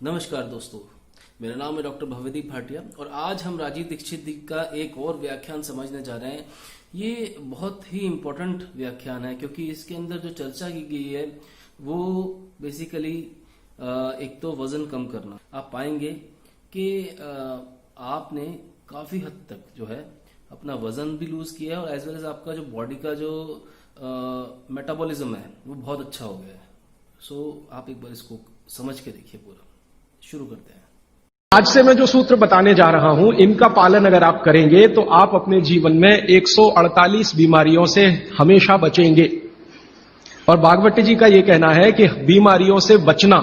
नमस्कार दोस्तों, मेरा नाम है डॉक्टर भव्यदीप भाटिया और आज हम राजीव दीक्षित जी का एक और व्याख्यान समझने जा रहे हैं। ये बहुत ही इम्पोर्टेंट व्याख्यान है क्योंकि इसके अंदर जो चर्चा की गई है वो बेसिकली एक तो वजन कम करना। आप पाएंगे कि आपने काफी हद तक जो है अपना वजन भी लूज किया है और एज वेल एज आपका जो बॉडी का जो मेटाबॉलिज्म है वो बहुत अच्छा हो गया है। सो आप एक बार इसको समझ के देखिए पूरा। शुरू करते हैं। आज से मैं जो सूत्र बताने जा रहा हूं, इनका पालन अगर आप करेंगे तो आप अपने जीवन में 148 बीमारियों से हमेशा बचेंगे। और भागवत जी का यह कहना है कि बीमारियों से बचना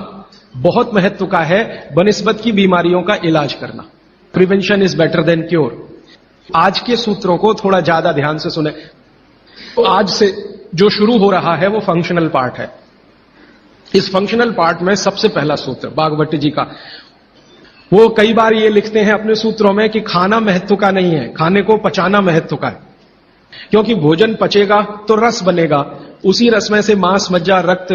बहुत महत्व का है बनिस्बत की बीमारियों का इलाज करना। Prevention is better than cure. आज के सूत्रों को थोड़ा ज्यादा ध्यान से सुने। तो आज से जो शुरू हो रहा है वो फंक्शनल पार्ट है। इस फंक्शनल पार्ट में सबसे पहला सूत्र भागवत जी का, वो कई बार ये लिखते हैं अपने सूत्रों में कि खाना महत्व का नहीं है, खाने को पचाना महत्व का है। क्योंकि भोजन पचेगा तो रस बनेगा, उसी रस में से मांस, मज्जा, रक्त,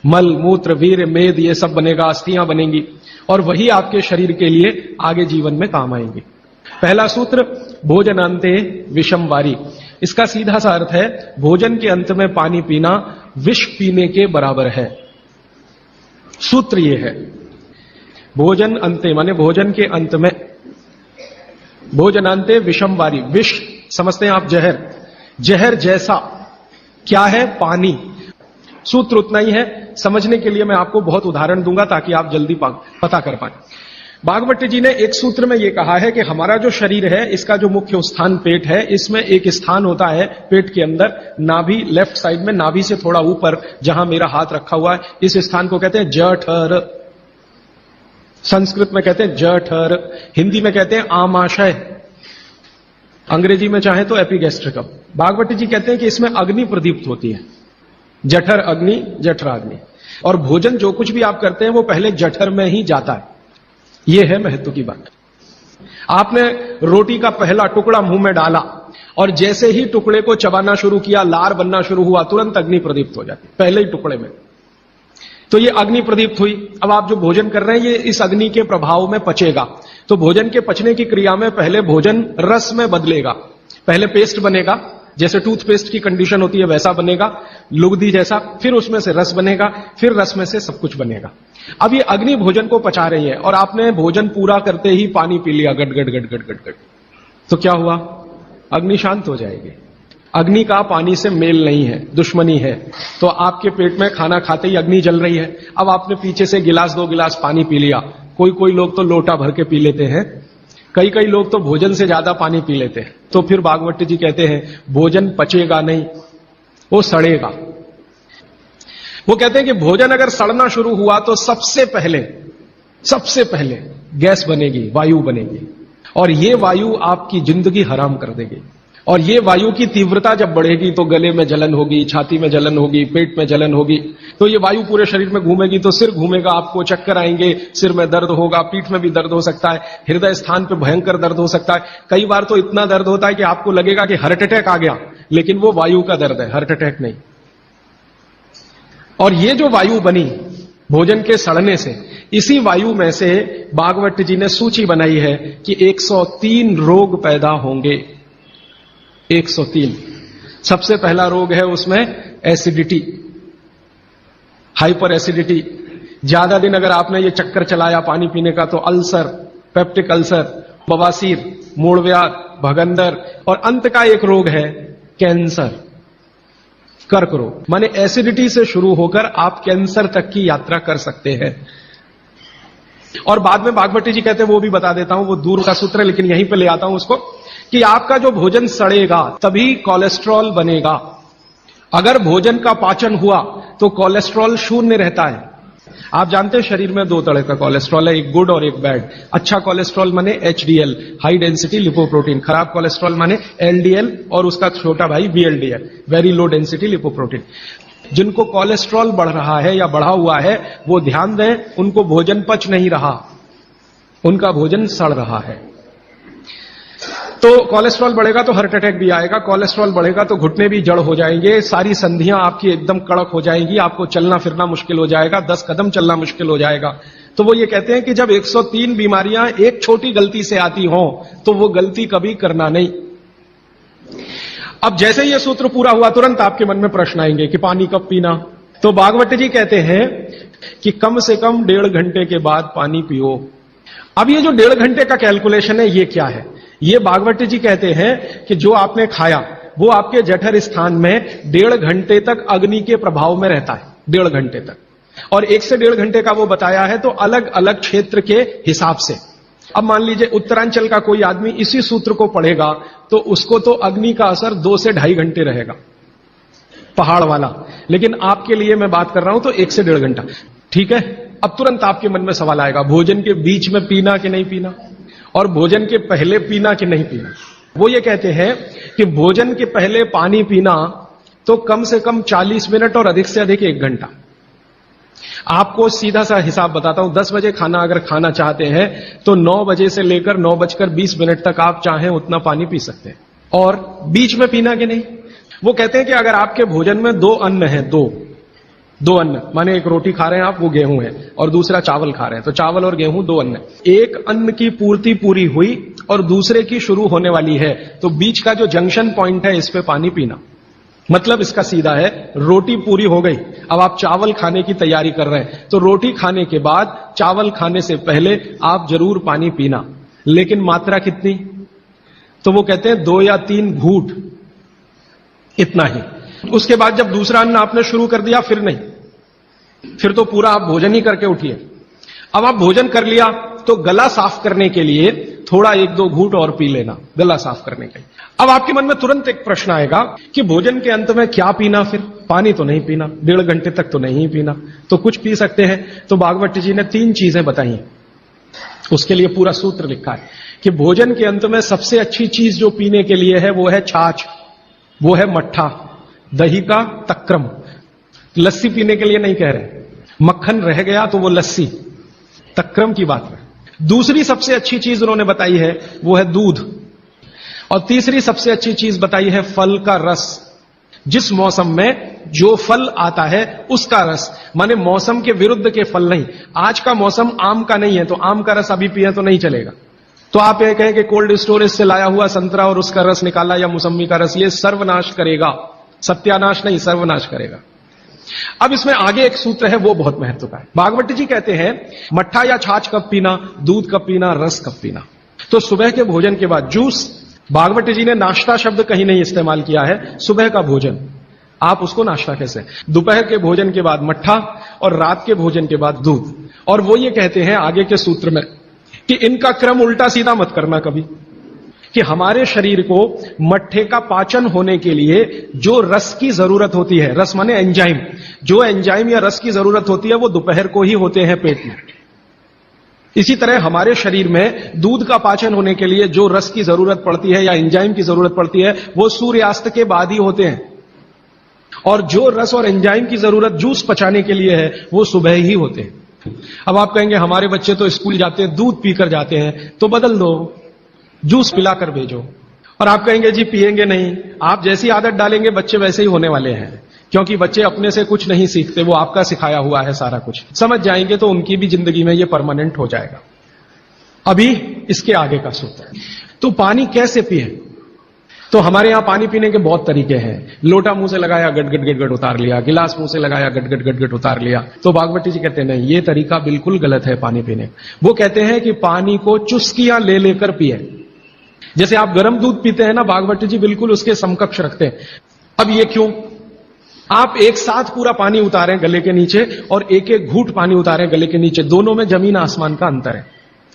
मल, मूत्र, वीर्य, मेद ये सब बनेगा, अस्थियां बनेंगी और वही आपके शरीर के लिए आगे जीवन में काम आएंगे। पहला सूत्र भोजनांते विषम वारी। इसका सीधा सा अर्थ है भोजन के अंत में पानी पीना विष पीने के बराबर है। सूत्र यह है भोजन अंते माने भोजन के अंत में, भोजनांते विषम वारी। विष समझते हैं आप जहर, जहर जैसा क्या है? पानी। सूत्र उतना ही है। समझने के लिए मैं आपको बहुत उदाहरण दूंगा ताकि आप जल्दी पता कर पाए। भागवत जी ने एक सूत्र में यह कहा है कि हमारा जो शरीर है इसका जो मुख्य स्थान पेट है, इसमें एक स्थान होता है पेट के अंदर नाभि, लेफ्ट साइड में नाभि से थोड़ा ऊपर जहां मेरा हाथ रखा हुआ है, इस स्थान को कहते हैं जठर। संस्कृत में कहते हैं जठर, हिंदी में कहते हैं आमाशय, अंग्रेजी में चाहे तो एपिगैस्ट्रिकम। भागवत जी कहते हैं कि इसमें अग्नि प्रदीप्त होती है। जठर अग्नि, जठराग्नि। और भोजन जो कुछ भी आप करते हैं वो पहले जठर में ही जाता है। यह है महत्व की बात। आपने रोटी का पहला टुकड़ा मुंह में डाला और जैसे ही टुकड़े को चबाना शुरू किया, लार बनना शुरू हुआ, तुरंत अग्नि प्रदीप्त हो जाती पहले ही टुकड़े में। तो ये अग्नि प्रदीप्त हुई। अब आप जो भोजन कर रहे हैं ये इस अग्नि के प्रभाव में पचेगा। तो भोजन के पचने की क्रिया में पहले भोजन रस में बदलेगा। पहले पेस्ट बनेगा, जैसे टूथपेस्ट की कंडीशन होती है वैसा बनेगा, लुगदी जैसा, फिर उसमें से रस बनेगा, फिर रस में से सब कुछ बनेगा। अब ये अग्नि भोजन को पचा रही है और आपने भोजन पूरा करते ही पानी पी लिया, गट गट गट गट गट गट, तो क्या हुआ? अग्नि शांत हो जाएगी। अग्नि का पानी से मेल नहीं है, दुश्मनी है। तो आपके पेट में खाना खाते ही अग्नि जल रही है। अब आपने पीछे से गिलास, 2 गिलास पानी पी लिया। कोई लोग तो लोटा भर के पी लेते हैं, कई लोग तो भोजन से ज्यादा पानी पी लेते हैं। तो फिर भागवत जी कहते हैं भोजन पचेगा नहीं, वो सड़ेगा। वो कहते हैं कि भोजन अगर सड़ना शुरू हुआ तो सबसे पहले गैस बनेगी, वायु बनेगी और ये वायु आपकी जिंदगी हराम कर देगी। और ये वायु की तीव्रता जब बढ़ेगी तो गले में जलन होगी, छाती में जलन होगी, पेट में जलन होगी। तो ये वायु पूरे शरीर में घूमेगी तो सिर घूमेगा, आपको चक्कर आएंगे, सिर में दर्द होगा, पीठ में भी दर्द हो सकता है, हृदय स्थान पे भयंकर दर्द हो सकता है। कई बार तो इतना दर्द होता है कि आपको लगेगा कि हार्ट अटैक आ गया, लेकिन वो वायु का दर्द है, हार्ट अटैक नहीं। और ये जो वायु बनी भोजन के सड़ने से, इसी वायु में से भागवत जी ने सूची बनाई है कि 103 रोग पैदा होंगे। 103। सबसे पहला रोग है उसमें एसिडिटी, हाइपर एसिडिटी। ज्यादा दिन अगर आपने ये चक्कर चलाया पानी पीने का तो अल्सर, पेप्टिक अल्सर, बवासीर, मूलव्याध, भगंदर और अंत का एक रोग है कैंसर, कर्क रोग। माने एसिडिटी से शुरू होकर आप कैंसर तक की यात्रा कर सकते हैं। और बाद में भागवत जी कहते हैं, वो भी बता देता हूं, वो दूर का सूत्र है लेकिन यहीं पे ले आता हूं उसको, कि आपका जो भोजन सड़ेगा तभी कोलेस्ट्रॉल बनेगा। अगर भोजन का पाचन हुआ तो कोलेस्ट्रॉल शून्य रहता है। आप जानते हैं शरीर में 2 तरह का कोलेस्ट्रॉल है, एक गुड और एक बैड। अच्छा कोलेस्ट्रॉल माने HDL, हाई डेंसिटी लिपोप्रोटीन। खराब कोलेस्ट्रॉल माने LDL और उसका छोटा भाई VLDL, very low density lipoprotein. जिनको कोलेस्ट्रॉल बढ़ रहा है या बढ़ा हुआ है वो ध्यान दें, उनको भोजन पच नहीं रहा, उनका भोजन सड़ रहा है। तो कोलेस्ट्रॉल बढ़ेगा तो हार्ट अटैक भी आएगा, कोलेस्ट्रॉल बढ़ेगा तो घुटने भी जड़ हो जाएंगे, सारी संधियां आपकी एकदम कड़क हो जाएंगी, आपको चलना फिरना मुश्किल हो जाएगा, 10 कदम चलना मुश्किल हो जाएगा। तो वो ये कहते हैं कि जब 103 बीमारियां एक छोटी गलती से आती हों तो वो गलती कभी करना नहीं। अब जैसे ये सूत्र पूरा हुआ तुरंत आपके मन में प्रश्न आएंगे कि पानी कब पीना। तो भागवत जी कहते हैं कि कम से कम 1.5 घंटे के बाद पानी पियो। अब ये जो 1.5 घंटे का कैलकुलेशन है ये क्या है? ये भागवत जी कहते हैं कि जो आपने खाया वो आपके जठर स्थान में 1.5 घंटे तक अग्नि के प्रभाव में रहता है, 1.5 घंटे तक। और 1 से 1.5 घंटे का वो बताया है तो अलग अलग क्षेत्र के हिसाब से। अब मान लीजिए उत्तरांचल का कोई आदमी इसी सूत्र को पढ़ेगा तो उसको तो अग्नि का असर 2 से 2.5 घंटे रहेगा, पहाड़ वाला। लेकिन आपके लिए मैं बात कर रहा हूं तो 1 से 1.5 घंटा, ठीक है। अब तुरंत आपके मन में सवाल आएगा, भोजन के बीच में पीना कि नहीं पीना, और भोजन के पहले पीना कि नहीं पीना। वो ये कहते हैं कि भोजन के पहले पानी पीना तो कम से कम 40 मिनट और अधिक से अधिक 1 घंटा। आपको सीधा सा हिसाब बताता हूं, 10 बजे खाना अगर खाना चाहते हैं तो 9 बजे से लेकर 9:20 तक आप चाहें उतना पानी पी सकते हैं। और बीच में पीना कि नहीं, वो कहते हैं कि अगर आपके भोजन में 2 अन्न है, दो अन्न माने एक रोटी खा रहे हैं आप, वो गेहूं है, और दूसरा चावल खा रहे हैं, तो चावल और गेहूं 2 अन्न। एक अन्न की पूर्ति पूरी हुई और दूसरे की शुरू होने वाली है तो बीच का जो जंक्शन पॉइंट है इस पे पानी पीना। मतलब इसका सीधा है, रोटी पूरी हो गई, अब आप चावल खाने की तैयारी कर रहे हैं तो रोटी खाने के बाद चावल खाने से पहले आप जरूर पानी पीना। लेकिन मात्रा कितनी? तो वो कहते हैं 2 या 3 घूंट, इतना ही। उसके बाद जब दूसरा अन्न आपने शुरू कर दिया फिर नहीं, फिर तो पूरा आप भोजन ही करके उठिए। अब आप भोजन कर लिया तो गला साफ करने के लिए थोड़ा 1-2 घूंट और पी लेना, गला साफ करने के लिए। अब आपके मन में तुरंत एक प्रश्न आएगा कि भोजन के अंत में क्या पीना, फिर पानी तो नहीं पीना, 1.5 घंटे तक तो नहीं पीना, तो कुछ पी सकते हैं। तो भागवत जी ने 3 चीजें बताई हैं, उसके लिए पूरा सूत्र लिखा है कि भोजन के अंत में सबसे अच्छी चीज जो पीने के लिए है वो है छाछ, वो है मट्ठा, दही का तक्रम। लस्सी पीने के लिए नहीं कह रहे, मक्खन रह गया तो वो लस्सी, तक्रम की बात है। दूसरी सबसे अच्छी चीज उन्होंने बताई है वो है दूध, और तीसरी सबसे अच्छी चीज बताई है फल का रस। जिस मौसम में जो फल आता है उसका रस, माने मौसम के विरुद्ध के फल नहीं। आज का मौसम आम का नहीं है तो आम का रस अभी पिए तो नहीं चलेगा। तो आप ये कहें कि कोल्ड स्टोरेज से लाया हुआ संतरा और उसका रस निकाला या मौसमी का रस, ये सर्वनाश करेगा, सत्यानाश नहीं, सर्वनाश करेगा। अब इसमें आगे एक सूत्र है वो बहुत महत्व का है। भागवत जी कहते हैं मट्ठा या छाछ कब पीना, दूध कब पीना, रस कब पीना। तो सुबह के भोजन के बाद जूस, भागवत जी ने नाश्ता शब्द कहीं नहीं इस्तेमाल किया है। सुबह का भोजन आप उसको नाश्ता कैसे, दोपहर के भोजन के बाद मट्ठा और रात के भोजन के बाद दूध। और वो ये कहते हैं आगे के सूत्र में कि इनका क्रम उल्टा सीधा मत करना कभी, कि हमारे शरीर को मट्ठे का पाचन होने के लिए जो रस की जरूरत होती है, रस माने एंजाइम, जो एंजाइम या रस की जरूरत होती है वो दोपहर को ही होते हैं पेट में। इसी तरह हमारे शरीर में दूध का पाचन होने के लिए जो रस की जरूरत पड़ती है या एंजाइम की जरूरत पड़ती है वो सूर्यास्त के बाद ही होते हैं, और जो रस और एंजाइम की जरूरत जूस पचाने के लिए है वो सुबह ही होते हैं। अब आप कहेंगे हमारे बच्चे तो स्कूल जाते हैं दूध पीकर जाते हैं, तो बदल दो, जूस पिलाकर भेजो। और आप कहेंगे जी पिएंगे नहीं, आप जैसी आदत डालेंगे बच्चे वैसे ही होने वाले हैं, क्योंकि बच्चे अपने से कुछ नहीं सीखते, वो आपका सिखाया हुआ है सारा कुछ। समझ जाएंगे तो उनकी भी जिंदगी में ये परमानेंट हो जाएगा। अभी इसके आगे का सूत्र है। तो पानी कैसे पिए? तो हमारे यहां पानी पीने के बहुत तरीके हैं। लोटा मुंह से लगाया गट गट गट गट उतार लिया, गिलास मुंह से लगाया गट गट गट गट उतार लिया। तो भागवत जी कहते हैं नहीं, ये तरीका बिल्कुल गलत है पानी पीने। वो कहते हैं कि पानी को चुस्कियां ले लेकर पिए। जैसे आप गर्म दूध पीते हैं ना, भागवत जी बिल्कुल उसके समकक्ष रखते हैं। अब ये क्यों? आप एक साथ पूरा पानी उतारें गले के नीचे और एक एक घूंट पानी उतारें गले के नीचे, दोनों में जमीन आसमान का अंतर है।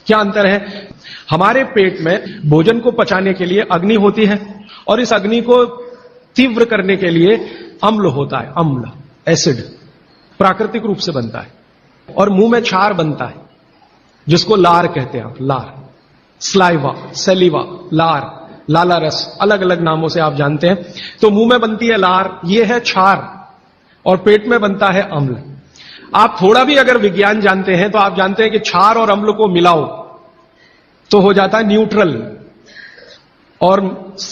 क्या अंतर है? हमारे पेट में भोजन को पचाने के लिए अग्नि होती है और इस अग्नि को तीव्र करने के लिए अम्ल होता है, अम्ल, एसिड प्राकृतिक रूप से बनता है। और मुंह में क्षार बनता है जिसको लार कहते हैं आप, लार, स्लाइवा, सेलिवा, लार, लाला रस, अलग अलग नामों से आप जानते हैं। तो मुंह में बनती है लार, ये है क्षार, और पेट में बनता है अम्ल। आप थोड़ा भी अगर विज्ञान जानते हैं तो आप जानते हैं कि क्षार और अम्ल को मिलाओ तो हो जाता है न्यूट्रल, और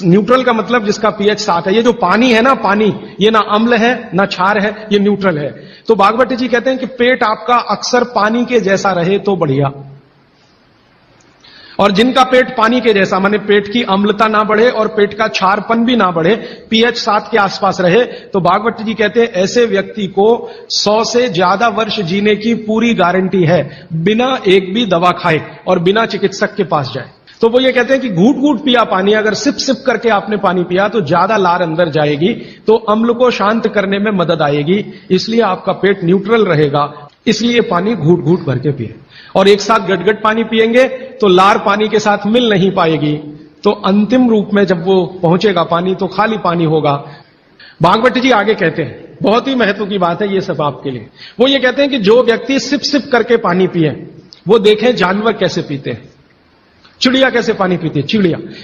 न्यूट्रल का मतलब जिसका पीएच 7 है। ये जो पानी है ना, पानी ये ना अम्ल है ना क्षार है, ये न्यूट्रल है। तो बागवती जी कहते हैं कि पेट आपका अक्सर पानी के जैसा रहे तो बढ़िया, और जिनका पेट पानी के जैसा माने पेट की अम्लता ना बढ़े और पेट का क्षारपन भी ना बढ़े, pH 7 के आसपास रहे, तो बागवती जी कहते हैं ऐसे व्यक्ति को 100 से ज्यादा वर्ष जीने की पूरी गारंटी है, बिना एक भी दवा खाए और बिना चिकित्सक के पास जाए। तो वो ये कहते हैं कि घूट घूट पिया पानी, अगर सिप सिप करके आपने पानी पिया तो ज्यादा लार अंदर जाएगी, तो अम्ल को शांत करने में मदद आएगी, इसलिए आपका पेट न्यूट्रल रहेगा, इसलिए पानी घूट घूट भर के पिए। और एक साथ गटगट पानी पिएंगे तो लार पानी के साथ मिल नहीं पाएगी, तो अंतिम रूप में जब वो पहुंचेगा पानी तो खाली पानी होगा। भागवत जी आगे कहते हैं, बहुत ही महत्व की बात है ये सब आपके लिए, वो ये कहते हैं कि जो व्यक्ति सिप सिप करके पानी पिए वो देखें जानवर कैसे पीते हैं। चिड़िया कैसे पानी पीती है,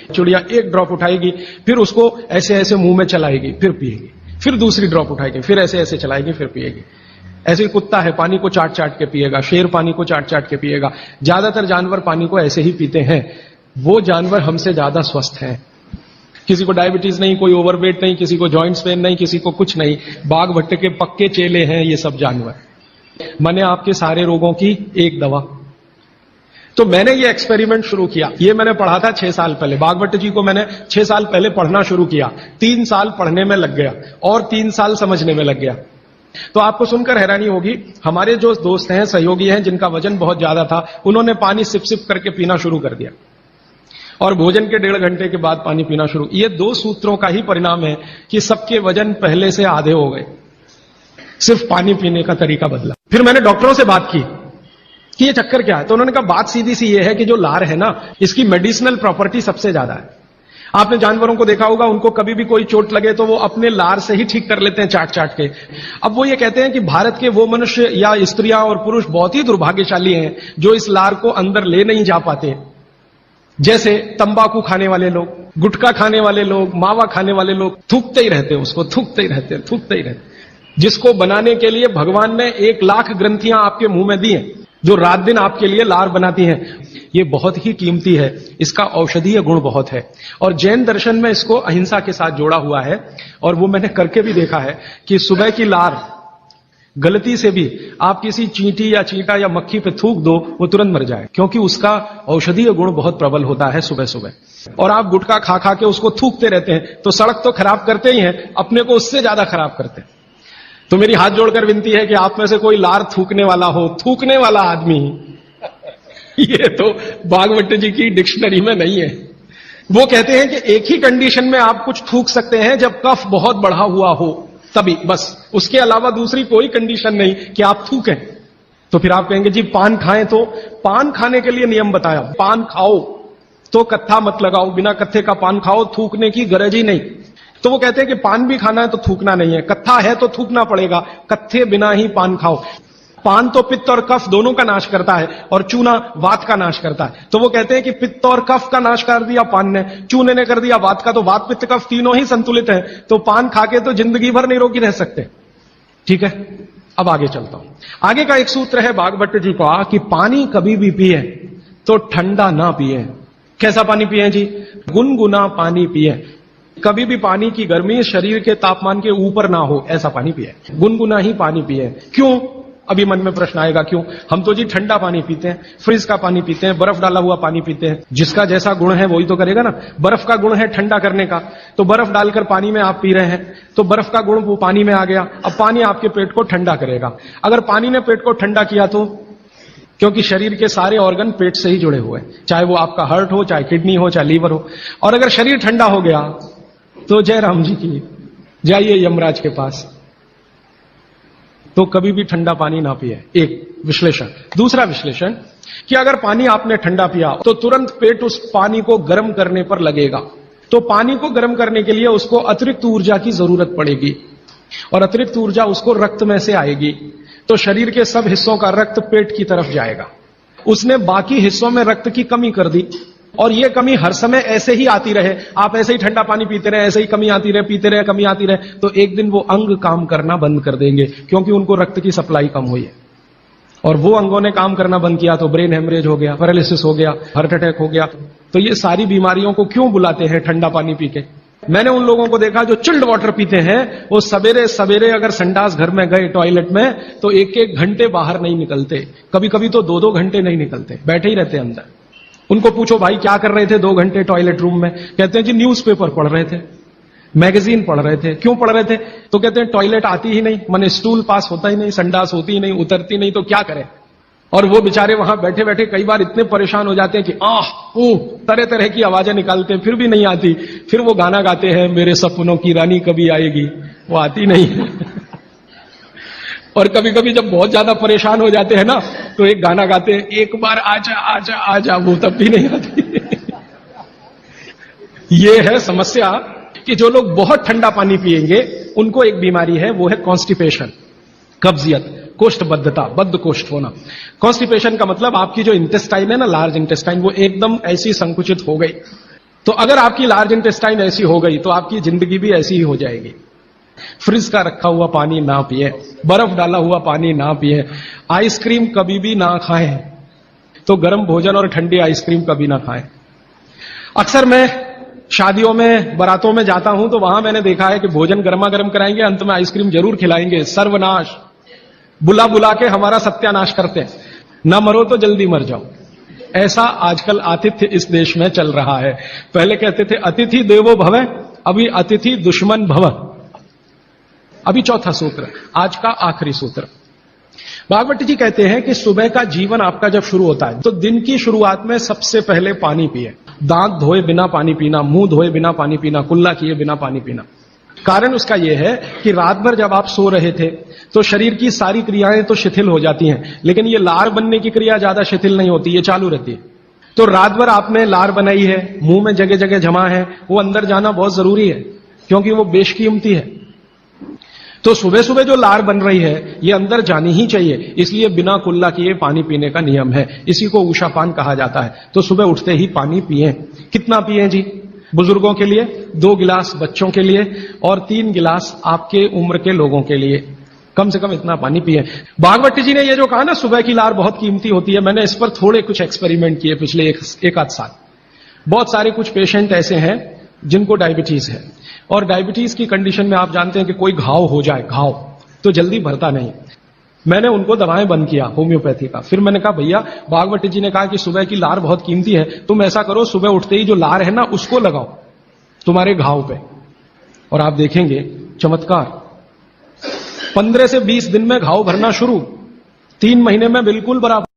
चिड़िया एक ड्रॉप उठाएगी, फिर उसको ऐसे ऐसे मुंह में चलाएगी, फिर पिएगी, फिर दूसरी ड्रॉप उठाएगी, फिर ऐसे ऐसे चलाएगी, फिर पिएगी। ऐसे ही कुत्ता है, पानी को चाट चाट के पिएगा, शेर पानी को चाट चाट के पिएगा। ज्यादातर जानवर पानी को ऐसे ही पीते हैं। वो जानवर हमसे ज्यादा स्वस्थ हैं, किसी को डायबिटीज नहीं, कोई ओवरवेट नहीं, किसी को जॉइंट्स पेन नहीं, किसी को कुछ नहीं। बाघ भट्ट के पक्के चेले हैं ये सब जानवर। मैंने आपके सारे रोगों की एक दवा। तो मैंने ये एक्सपेरिमेंट शुरू किया, ये मैंने पढ़ा था 6 साल पहले। बागवट जी को मैंने 6 साल पहले पढ़ना शुरू किया, 3 साल पढ़ने में लग गया और 3 साल समझने में लग गया। तो आपको सुनकर हैरानी होगी, हमारे जो दोस्त हैं, सहयोगी हैं, जिनका वजन बहुत ज्यादा था, उन्होंने पानी सिप सिप करके पीना शुरू कर दिया और भोजन के 1.5 घंटे के बाद पानी पीना शुरू। ये 2 सूत्रों का ही परिणाम है कि सबके वजन पहले से आधे हो गए, सिर्फ पानी पीने का तरीका बदला। फिर मैंने डॉक्टरों से बात की कि ये चक्कर क्या है, तो उन्होंने कहा बात सीधी सी ये है कि जो लार है ना, इसकी मेडिसिनल प्रॉपर्टी सबसे ज्यादा है। आपने जानवरों को देखा होगा, उनको कभी भी कोई चोट लगे तो वो अपने लार से ही ठीक कर लेते हैं, चाट चाट के। अब वो ये कहते हैं कि भारत के वो मनुष्य या स्त्रियां और पुरुष बहुत ही दुर्भाग्यशाली हैं जो इस लार को अंदर ले नहीं जा पाते। जैसे तंबाकू खाने वाले लोग, गुटखा खाने वाले लोग, मावा खाने वाले लोग, थूकते ही रहते हैं उसको, थूकते ही रहते। जिसको बनाने के लिए भगवान ने 1 लाख ग्रंथियां आपके मुंह में दी हैं, जो रात दिन आपके लिए लार बनाती हैं। ये बहुत ही कीमती है, इसका औषधीय गुण बहुत है। और जैन दर्शन में इसको अहिंसा के साथ जोड़ा हुआ है, और वो मैंने करके भी देखा है कि सुबह की लार गलती से भी आप किसी चींटी या चींटा या मक्खी पे थूक दो, वो तुरंत मर जाए, क्योंकि उसका औषधीय गुण बहुत प्रबल होता है सुबह सुबह। और आप गुटखा खा खा के उसको थूकते रहते हैं तो सड़क तो खराब करते ही हैं, अपने को उससे ज्यादा खराब करते हैं। तो मेरी हाथ जोड़कर विनती है कि आप में से कोई लार थूकने वाला हो, थूकने वाला आदमी, ये तो भागवत जी की डिक्शनरी में नहीं है। वो कहते हैं कि एक ही कंडीशन में आप कुछ थूक सकते हैं, जब कफ बहुत बढ़ा हुआ हो, तभी, बस। उसके अलावा दूसरी कोई कंडीशन नहीं कि आप थूकें। तो फिर आप कहेंगे जी पान खाएं, तो पान खाने के लिए नियम बताया, पान खाओ तो कत्था मत लगाओ, बिना कत्थे का पान खाओ, थूकने की गरज ही नहीं। तो वो कहते हैं कि पान भी खाना है तो थूकना नहीं है, कत्था है तो थूकना पड़ेगा, कत्थे बिना ही पान खाओ। पान तो पित्त और कफ दोनों का नाश करता है, और चूना वात का नाश करता है। तो वो कहते हैं कि पित्त और कफ का नाश कर दिया पान ने, चूने ने कर दिया वात का, तो वात पित्त कफ तीनों ही संतुलित है, तो पान खाके तो जिंदगी भर निरोगी रह सकते। ठीक है, अब आगे चलता हूं। आगे का एक सूत्र है भागवत जी का कि पानी कभी भी पिए तो ठंडा ना पिए। कैसा पानी पिए जी? गुनगुना पानी पिए। कभी भी पानी की गर्मी शरीर के तापमान के ऊपर ना हो, ऐसा पानी पिए, गुनगुना ही पानी पिए। क्यों? अभी मन में प्रश्न आएगा क्यों? हम तो जी ठंडा पानी पीते हैं, फ्रिज का पानी पीते हैं, बर्फ डाला हुआ पानी पीते हैं। जिसका जैसा गुण है वही तो करेगा ना। बर्फ का गुण है ठंडा करने का, तो बर्फ डालकर पानी में आप पी रहे हैं, तो बर्फ का गुण वो पानी में आ गया। अब पानी आपके पेट को ठंडा करेगा। अगर पानी ने पेट को ठंडा किया तो, क्योंकि शरीर के सारे ऑर्गन पेट से ही जुड़े हुए हैं, चाहे वो आपका हार्ट हो, चाहे किडनी हो, चाहे लीवर हो। और अगर शरीर ठंडा हो गया तो जय राम जी की, जाइए यमराज के पास। तो कभी भी ठंडा पानी ना पिए, एक विश्लेषण। दूसरा विश्लेषण कि अगर पानी आपने ठंडा पिया तो तुरंत पेट उस पानी को गर्म करने पर लगेगा, तो पानी को गर्म करने के लिए उसको अतिरिक्त ऊर्जा की जरूरत पड़ेगी, और अतिरिक्त ऊर्जा उसको रक्त में से आएगी, तो शरीर के सब हिस्सों का रक्त पेट की तरफ जाएगा। उसने बाकी हिस्सों में रक्त की कमी कर दी, और यह कमी हर समय ऐसे ही आती रहे, आप ऐसे ही ठंडा पानी पीते रहे, ऐसे ही कमी आती रहे, पीते रहे, कमी आती रहे, तो एक दिन वो अंग काम करना बंद कर देंगे, क्योंकि उनको रक्त की सप्लाई कम हुई है। और वो अंगों ने काम करना बंद किया तो ब्रेन हेमरेज हो गया, पैरालिसिस हो गया, हार्ट अटैक हो गया। तो ये सारी बीमारियों को क्यों बुलाते हैं ठंडा पानी पी के? मैंने उन लोगों को देखा जो चिल्ड वाटर पीते हैं, वो सवेरे सवेरे अगर संडास घर में गए टॉयलेट में तो एक एक घंटे बाहर नहीं निकलते, कभी कभी तो 2-2 घंटे नहीं निकलते, बैठे ही रहते अंदर। उनको पूछो भाई क्या कर रहे थे 2 घंटे टॉयलेट रूम में, कहते हैं जी न्यूज़पेपर पढ़ रहे थे, मैगजीन पढ़ रहे थे। क्यों पढ़ रहे थे? तो कहते हैं टॉयलेट आती ही नहीं, माने स्टूल पास होता ही नहीं, संडास होती ही नहीं, उतरती नहीं, तो क्या करें। और वो बेचारे वहां बैठे बैठे कई बार इतने परेशान हो जाते हैं कि तरह तरह की आवाजें निकालते हैं, फिर भी नहीं आती। फिर वो गाना गाते हैं, मेरे सपनों की रानी कभी आएगी, वो आती नहीं है। और कभी कभी जब बहुत ज्यादा परेशान हो जाते हैं ना, तो एक गाना गाते हैं, एक बार आजा आजा आजा, वो तब भी नहीं आती। ये है समस्या कि जो लोग बहुत ठंडा पानी पिएंगे उनको एक बीमारी है, वो है कॉन्स्टिपेशन, कब्जियत, कोष्ठबद्धता, बद्ध कोष्ठ होना। कॉन्स्टिपेशन का मतलब आपकी जो इंटेस्टाइन है ना, लार्ज इंटेस्टाइन, वो एकदम ऐसी संकुचित हो गई। तो अगर आपकी लार्ज इंटेस्टाइन ऐसी हो गई तो आपकी जिंदगी भी ऐसी ही हो जाएगी। फ्रिज का रखा हुआ पानी ना पिए, बर्फ डाला हुआ पानी ना पिए, आइसक्रीम कभी भी ना खाएं, तो गर्म भोजन और ठंडी आइसक्रीम कभी ना खाएं। अक्सर मैं शादियों में, बारातों में जाता हूं तो वहां मैंने देखा है कि भोजन गर्मा गर्म कराएंगे, अंत में आइसक्रीम जरूर खिलाएंगे। सर्वनाश, बुला बुला के हमारा सत्यानाश करते हैं, ना मरो तो जल्दी मर जाओ। ऐसा आजकल आतिथ्य इस देश में चल रहा है। पहले कहते थे अतिथि देवो भव, अभी अतिथि दुश्मन भव। अभी चौथा सूत्र, आज का आखिरी सूत्र। भागवत जी कहते हैं कि सुबह का जीवन आपका जब शुरू होता है तो दिन की शुरुआत में सबसे पहले पानी पिए। दांत धोए बिना पानी पीना, मुंह धोए बिना पानी पीना, कुल्ला किए बिना पानी पीना। कारण उसका यह है कि रात भर जब आप सो रहे थे तो शरीर की सारी क्रियाएं तो शिथिल हो जाती हैं, लेकिन ये लार बनने की क्रिया ज्यादा शिथिल नहीं होती, ये चालू रहती है। तो रात भर आपने लार बनाई है, मुंह में जगह जगह जमा है, वो अंदर जाना बहुत जरूरी है क्योंकि वो बेशकीमती है। तो सुबह सुबह जो लार बन रही है ये अंदर जानी ही चाहिए, इसलिए बिना कुल्ला किए पानी पीने का नियम है। इसी को उषापान कहा जाता है। तो सुबह उठते ही पानी पिए। कितना पिए जी? बुजुर्गों के लिए 2 गिलास, बच्चों के लिए, और 3 गिलास आपके उम्र के लोगों के लिए। कम से कम इतना पानी पिए। भागवत जी ने ये जो कहा ना सुबह की लार बहुत कीमती होती है, मैंने इस पर थोड़े कुछ एक्सपेरिमेंट किए पिछले एक आध साल। बहुत सारे कुछ पेशेंट ऐसे हैं जिनको डायबिटीज है, और डायबिटीज की कंडीशन में आप जानते हैं कि कोई घाव हो जाए, घाव तो जल्दी भरता नहीं। मैंने उनको दवाएं बंद किया होम्योपैथी का। फिर मैंने कहा भैया, भागवत जी ने कहा कि सुबह की लार बहुत कीमती है, तुम ऐसा करो सुबह उठते ही जो लार है ना उसको लगाओ तुम्हारे घाव पे, और आप देखेंगे चमत्कार। 15 से 20 दिन में घाव भरना शुरू, 3 महीने में बिल्कुल बराबर।